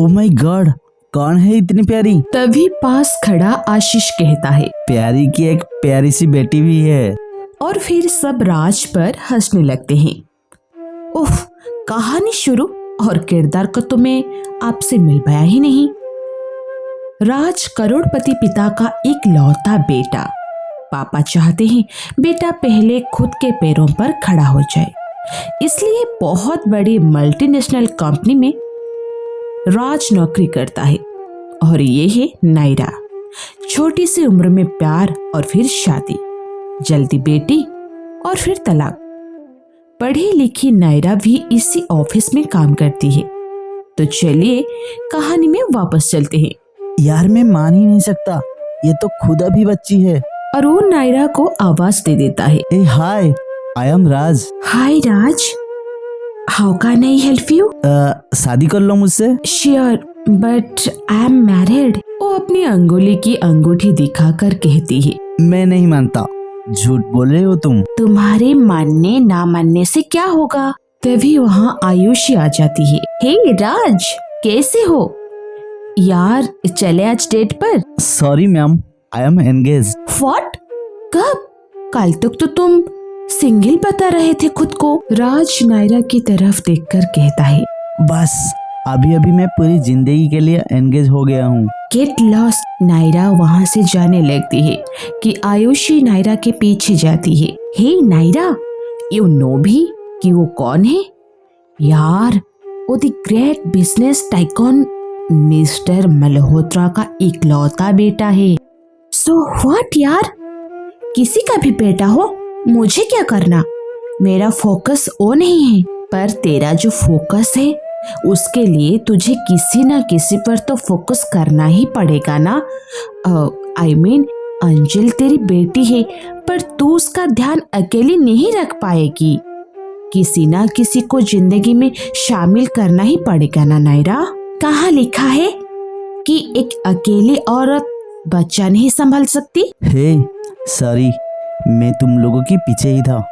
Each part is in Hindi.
ओह माय गॉड, कौन है इतनी प्यारी? तभी पास खड़ा आशीष कहता है, प्यारी की एक प्यारी सी बेटी भी है। और फिर सब राज पर हंसने लगते हैं। ओह, कहानी शुरू और किरदार को तो मैं आपसे मिल पाया ही नहीं। राज करोड़पति पिता का एक लौता बेटा। पापा चाहते हैं बेटा पहले खुद के पैरों पर खड़ा हो जाए, इसलिए बहुत बड़ी मल्टीनेशनल कंपनी में राज नौकरी करता है। और ये है नायरा। छोटी सी उम्र में प्यार और फिर शादी, जल्दी बेटी और फिर तलाक। पढ़ी लिखी नायरा भी इसी ऑफिस में काम करती है। तो चलिए कहानी में वापस चलते हैं। यार मैं मान ही नहीं सकता, ये तो खुद अभी बच्ची है। और वो नायरा को आवाज दे देता है, ए hi, I am Raj. Hi Raj, how can I help you? शादी कर लो मुझसे। Sure, but I am married. वो अपनी अंगुली की अंगूठी दिखाकर कहती है, मैं नहीं मानता, झूठ बोल रहे हो तुम। तुम्हारे मानने ना मानने से क्या होगा। तभी वहाँ आयुषी आ जाती है। हे राज, कैसे हो? यार चले आज डेट पर। Sorry ma'am, I am engage. What? कब? कल तक तो तुम सिंगल बता रहे थे खुद को। राज नायरा की तरफ देखकर कहता है, बस अभी अभी मैं पूरी जिंदगी के लिए एंगेज हो गया हूँ। Get lost. नायरा वहाँ से जाने लगती है कि आयुषी नायरा के पीछे जाती है। हे नायरा, यू नो भी कि वो कौन है? यार वो the great business tycoon mister Malhotra का इकलौता बेटा है। सो व्हाट यार, किसी का भी बेटा हो, मुझे क्या करना? मेरा फोकस वो नहीं है। पर तेरा जो फोकस है उसके लिए तुझे किसी ना किसी पर तो फोकस करना ही पड़ेगा ना। आई मीन अंजल तेरी बेटी है, पर तू उसका ध्यान अकेली नहीं रख पाएगी। किसी ना किसी को जिंदगी में शामिल करना ही पड़ेगा ना नायरा। कहाँ लिखा है कि एक अकेली औरत बच्चा नहीं संभाल सकती? हे सॉरी, मैं तुम लोगों के पीछे ही था।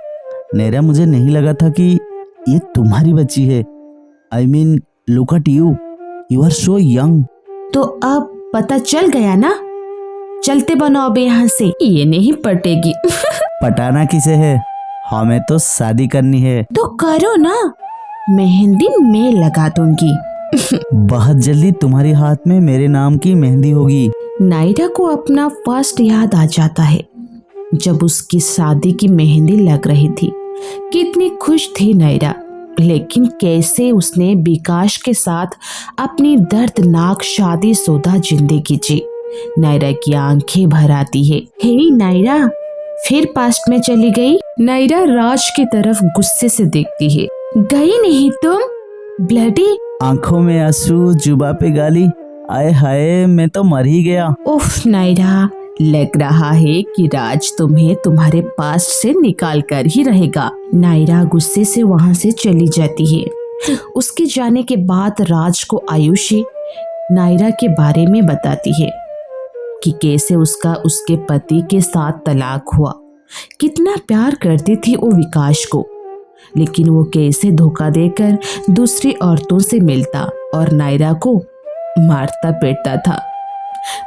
नायरा, मुझे नहीं लगा था कि ये तुम्हारी बच्ची है। I mean look at you, you are so young. तो अब पता चल गया ना। चलते बनो अब यहाँ से, ये नहीं पटेगी। पटाना किसे है? हमें तो शादी करनी है। तो करो ना, मेहंदी मैं लगा दूंगी। बहुत जल्दी तुम्हारे हाथ में मेरे नाम की मेहंदी होगी। नायरा को अपना फर्स्ट याद आ जाता है, जब उसकी शादी की मेहंदी लग रही थी। कितनी खुश थी नायरा, लेकिन कैसे उसने विकास के साथ अपनी दर्दनाक शादीशुदा जिंदगी जी। नायरा की आंखें भर आती है। हे नायरा, फिर पास्ट में चली गई। नायरा राज की तरफ गुस्से से देखती है। गई नहीं तुम, ब्लडी। आंखों में आंसू, जुबा पे गाली, आए हाय मैं तो मर ही गया। उफ नायरा, लग रहा है कि राज तुम्हें तुम्हारे पास्ट से निकाल कर ही रहेगा। नायरा गुस्से से वहाँ से चली जाती है। उसके जाने के बाद राज को आयुषी नायरा के बारे में बताती है कि कैसे उसका उसके पति के साथ तलाक हुआ। कितना प्यार करती थी वो विकास को, लेकिन वो कैसे धोखा देकर दूसरी औरतों से मिलता और नायरा को मारता पीटता था।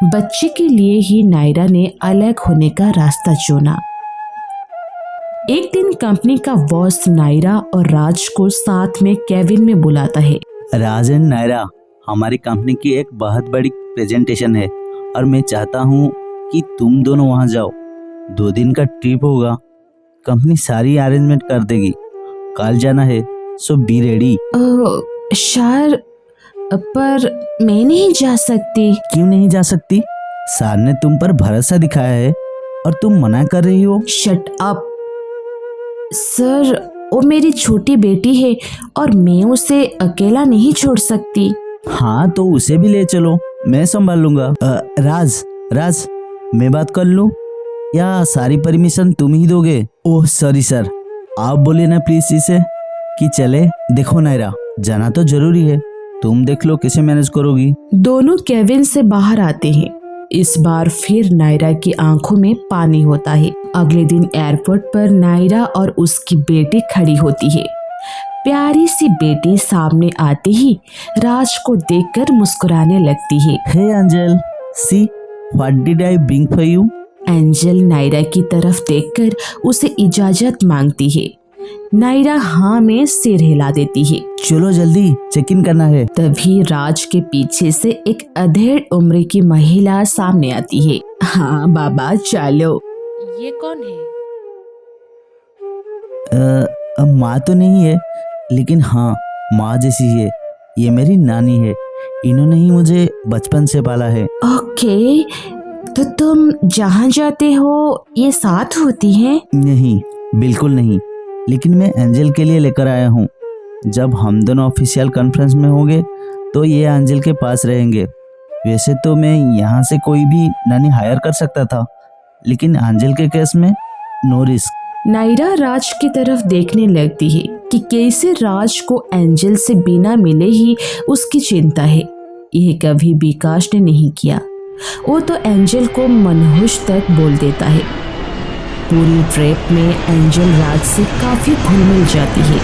बच्चे के लिए ही नायरा ने अलग होने का रास्ता चुना। एक दिन कंपनी का बॉस नायरा और राज को साथ में केबिन में बुलाता है। राज एंड नायरा, हमारी कंपनी की एक बहुत बड़ी प्रेजेंटेशन है और मैं चाहता हूँ कि तुम दोनों वहाँ जाओ। 2 दिन का ट्रिप होगा, कंपनी सारी अरेंजमेंट कर देगी। कल जाना है, सो बी रेडी। सर, पर मैं नहीं जा सकती। क्यों नहीं जा सकती? सर ने तुम पर भरोसा दिखाया है और तुम मना कर रही हो। शट अप सर, वो मेरी छोटी बेटी है और मैं उसे अकेला नहीं छोड़ सकती। हाँ तो उसे भी ले चलो, मैं संभाल लूंगा। राज, मैं बात कर लूं या सारी परमिशन तुम ही दोगे? ओह सॉरी सर, आप बोलिए ना प्लीज इसे कि चले। देखो नायरा, जाना तो जरूरी है, तुम देख लो कैसे मैनेज करोगी। दोनों केबिन से बाहर आते हैं। इस बार फिर नायरा की आंखों में पानी होता है। अगले दिन एयरपोर्ट पर नायरा और उसकी बेटी खड़ी होती है। प्यारी सी बेटी सामने आते ही राज को देखकर मुस्कुराने लगती है। Hey angel, see what did I bring for you. Angel Naira की तरफ देखकर उसे इजाजत मांगती है। नायरा हाँ में सिर हिला देती है। चलो जल्दी, चेक इन करना है। तभी राज के पीछे से एक अधेड़ उम्र की महिला सामने आती है। हाँ बाबा चलो। ये कौन है? माँ तो नहीं है, लेकिन हाँ माँ जैसी है। ये मेरी नानी है। इन्होंने ही मुझे बचपन से पाला है। ओके, तो तुम जहाँ जाते हो ये साथ होती हैं? नहीं, बिल्कुल नहीं, लेकिन मैं एंजल के लिए लेकर आया हूँ। जब हम दोनों ऑफिशियल कॉन्फ्रेंस में होंगे तो ये एंजल के पास रहेंगे। वैसे तो मैं यहाँ से कोई भी नानी हायर कर सकता था, लेकिन एंजल के केस में नो रिस्क। नायरा राज की तरफ देखने लगती है कि कैसे राज को एंजल से बिना मिले ही उसकी चिंता है। यह कभी विकास ने नहीं किया। वो तो एंजल को मनहूस तक बोल देता है। पूरी ट्रिप में एंजल राज से काफी घुल मिल जाती है।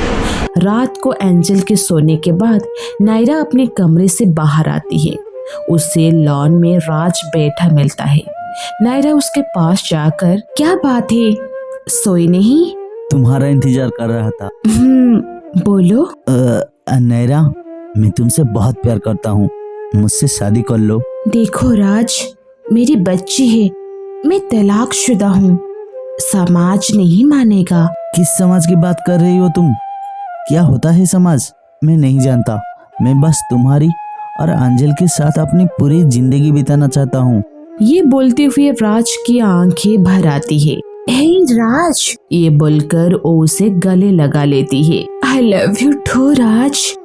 रात को एंजल के सोने के बाद नायरा अपने कमरे से बाहर आती है। उसे लॉन में राज बैठा मिलता है। नायरा उसके पास जाकर, क्या बात है, सोई नहीं? तुम्हारा इंतजार कर रहा था। बोलो। नायरा, मैं तुमसे बहुत प्यार करता हूँ, मुझसे शादी कर लो। देखो राज, मेरी बच्ची है, मैं तलाकशुदा हूँ, समाज नहीं मानेगा। किस समाज की बात कर रही हो तुम? क्या होता है समाज? मैं नहीं जानता। मैं बस तुम्हारी और एंजल के साथ अपनी पूरी जिंदगी बिताना चाहता हूँ। ये बोलते हुए राज की आंखें भर आती है। हे राज, ये बोलकर वो उसे गले लगा लेती है। I love you too Raj.